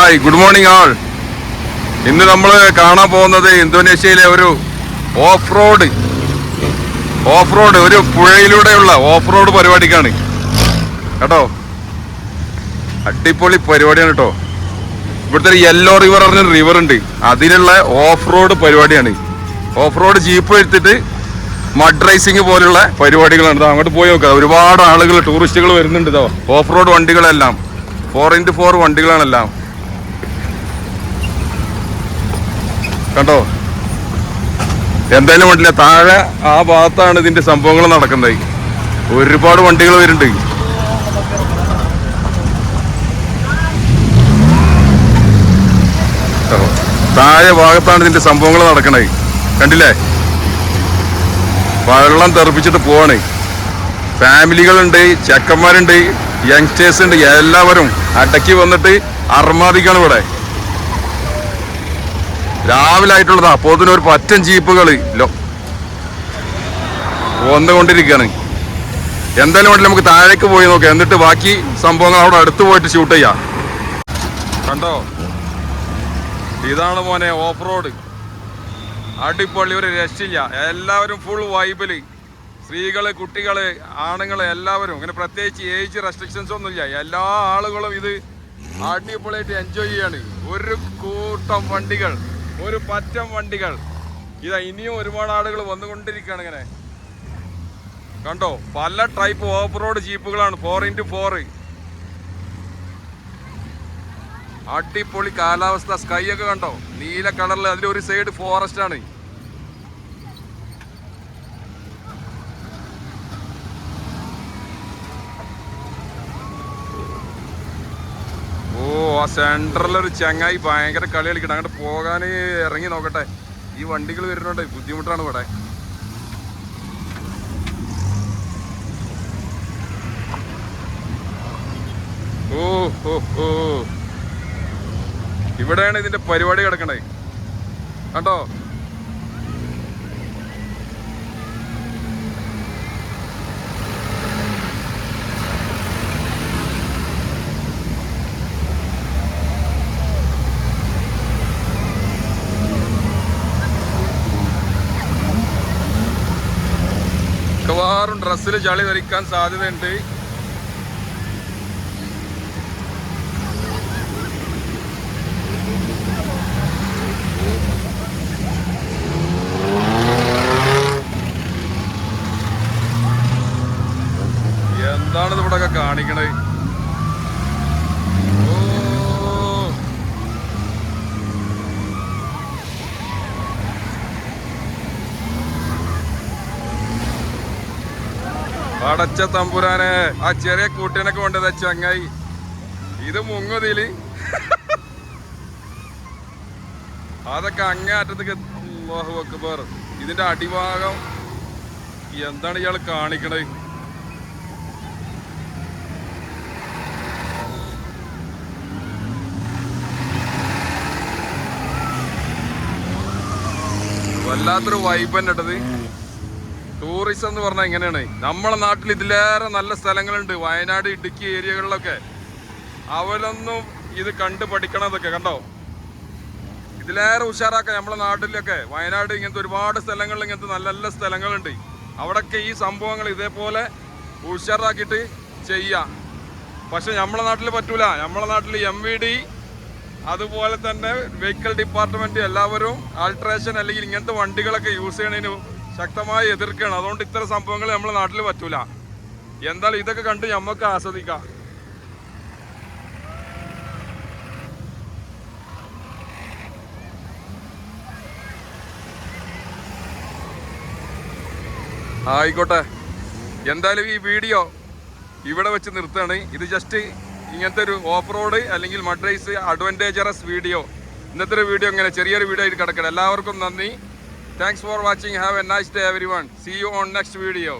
Hi, good morning ആൾ. ഇന്ന് നമ്മൾ കാണാൻ പോകുന്നത് ഇന്തോനേഷ്യയിലെ ഒരു ഓഫ് റോഡ് ഒരു പുഴയിലൂടെയുള്ള ഓഫ് റോഡ് പരിപാടിക്കാണ് കേട്ടോ. അടിപൊളി പരിപാടിയാണ് കേട്ടോ. ഇവിടുത്തെ ഒരു യെല്ലോ റിവർ പറഞ്ഞൊരു റിവർ ഉണ്ട്, അതിലുള്ള ഓഫ് റോഡ് പരിപാടിയാണ്. ഓഫ് റോഡ് ജീപ്പ് എടുത്തിട്ട് മഡ് റേസിംഗ് പോലുള്ള പരിപാടികളാണ്. അങ്ങോട്ട് പോയി നോക്കാം. ഒരുപാട് ആളുകൾ, ടൂറിസ്റ്റുകൾ വരുന്നുണ്ട്. ഇതോ ഓഫ് റോഡ് വണ്ടികളെല്ലാം 4x4 വണ്ടികളാണെല്ലാം കണ്ടോ. എന്തായാലും വണ്ടില്ല, താഴെ ആ ഭാഗത്താണ് ഇതിന്റെ സംഭവങ്ങൾ നടക്കുന്നത്. ഒരുപാട് വണ്ടികൾ വരുന്നുണ്ട്. താഴെ ഭാഗത്താണ് ഇതിന്റെ സംഭവങ്ങൾ നടക്കണത്. കണ്ടില്ലേ, വെള്ളം തെറിപ്പിച്ചിട്ട് പോവാണ്. ഫാമിലികളുണ്ട്, ചെക്കന്മാരുണ്ട്, യങ്സ്റ്റേഴ്സ് ഉണ്ട്, എല്ലാവരും അടക്കി വന്നിട്ട് അർമാദിക്കാണ് ഇവിടെ. രാവിലെ ആയിട്ടുള്ളതാ. അപ്പോൾ ഒരു പറ്റൻ ജീപ്പുകൾ വന്നുകൊണ്ടിരിക്കുകയാണ്. എന്തായാലും വേണ്ടി നമുക്ക് താഴേക്ക് പോയി നോക്കാം, എന്നിട്ട് ബാക്കി സംഭവങ്ങൾ അവിടെ അടുത്ത് പോയിട്ട് ഷൂട്ട് ചെയ്യാം. കണ്ടോ, ഇതാണ് മോനെ ഓഫ് റോഡ്. അടിപൊളി, ഒരു രക്ഷയില്ല. എല്ലാവരും ഫുൾ വൈബില്. സ്ത്രീകള്, കുട്ടികള്, ആണുങ്ങള് എല്ലാവരും. ഇങ്ങനെ പ്രത്യേകിച്ച് ഏജ് റെസ്ട്രിക്ഷൻസ് ഒന്നുമില്ല. എല്ലാ ആളുകളും ഇത് അടിപൊളിയായിട്ട് എൻജോയ് ചെയ്യാണ്. ഒരു കൂട്ടം വണ്ടികൾ, ഒരു പറ്റം വണ്ടികൾ. ഇതാ ഇനിയും ഒരുപാട് ആളുകൾ വന്നുകൊണ്ടിരിക്കുകയാണ്. ഇങ്ങനെ കണ്ടോ, പല ടൈപ്പ് ഓഫ് റോഡ് ജീപ്പുകളാണ്, 4x4. അടിപൊളി കാലാവസ്ഥ. സ്കൈ ഒക്കെ കണ്ടോ, നീല കളറിൽ. അതിലൊരു സൈഡ് ഫോറസ്റ്റ് ആണ്. ഓ, ആ സെൻട്രലൊരു ചങ്ങായി ഭയങ്കര കളി കളിക്കണം. അങ്ങോട്ട് പോകാൻ ഇറങ്ങി നോക്കട്ടെ. ഈ വണ്ടികൾ വരുന്നുണ്ട്, ബുദ്ധിമുട്ടാണ് ഇവിടെ. ഓ ഓ ഓ, ഇവിടെയാണ് ഇതിന്റെ പരിപാടി കിടക്കണേ. കണ്ടോ, മിക്കവാറും ഡ്രസ്സിൽ ചളി ധരിക്കാൻ സാധ്യതയുണ്ട്. എന്താണിത് ഇവിടെയൊക്കെ കാണിക്കണേ? അടച്ച തമ്പുരാനെ, ആ ചെറിയ കൂട്ടിനൊക്കെ കൊണ്ടത് ചങ്ങായി. ഇത് മുങ്ങുതില് അതൊക്കെ അങ്ങേറ്റത്തേക്ക്. അല്ലാഹു അക്ബർ. ഇതിന്റെ അടിഭാഗം എന്താണ് ഇയാൾ കാണിക്കണേ? വല്ലാത്തൊരു വൈബ് തന്നെ ഇട്ടത്. ടൂറിസം എന്ന് പറഞ്ഞാൽ ഇങ്ങനെയാണ്. നമ്മളെ നാട്ടിൽ ഇതിലേറെ നല്ല സ്ഥലങ്ങളുണ്ട്, വയനാട്, ഇടുക്കി ഏരിയകളിലൊക്കെ. അവരൊന്നും ഇത് കണ്ട് പഠിക്കണതൊക്കെ കണ്ടോ. ഇതിലേറെ ഉഷാറാക്കാം നമ്മളെ നാട്ടിലൊക്കെ. വയനാട് ഇങ്ങനത്തെ ഒരുപാട് സ്ഥലങ്ങളിൽ ഇങ്ങനത്തെ നല്ല നല്ല സ്ഥലങ്ങളുണ്ട്. അവിടെയൊക്കെ ഈ സംഭവങ്ങൾ ഇതേപോലെ ഉഷാറാക്കിയിട്ട് ചെയ്യാം. പക്ഷെ നമ്മളെ നാട്ടിൽ പറ്റൂല. നമ്മളെ നാട്ടിൽ MVD, അതുപോലെ തന്നെ വെഹിക്കിൾ ഡിപ്പാർട്ട്മെന്റ് എല്ലാവരും ആൾട്രേഷൻ അല്ലെങ്കിൽ ഇങ്ങനത്തെ വണ്ടികളൊക്കെ യൂസ് ചെയ്യണതിന് ശക്തമായി എതിർക്കുകയാണ്. അതുകൊണ്ട് ഇത്തരം സംഭവങ്ങൾ നമ്മളെ നാട്ടിൽ പറ്റൂല. എന്തായാലും ഇതൊക്കെ കണ്ട് നമുക്ക് ആസ്വദിക്കാം. ആയിക്കോട്ടെ, എന്തായാലും ഈ വീഡിയോ ഇവിടെ വെച്ച് നിർത്തുകയാണ്. ഇത് ജസ്റ്റ് ഇങ്ങനത്തെ ഒരു ഓഫ് റോഡ് അല്ലെങ്കിൽ മഡ് റേസ് അഡ്വഞ്ചറസ് വീഡിയോ. ഇന്നത്തെ ഒരു വീഡിയോ ഇങ്ങനെ ചെറിയൊരു വീഡിയോ ആയിട്ട് കിടക്കണം. എല്ലാവർക്കും നന്ദി. Thanks for watching. Have a nice day everyone. See you on next video.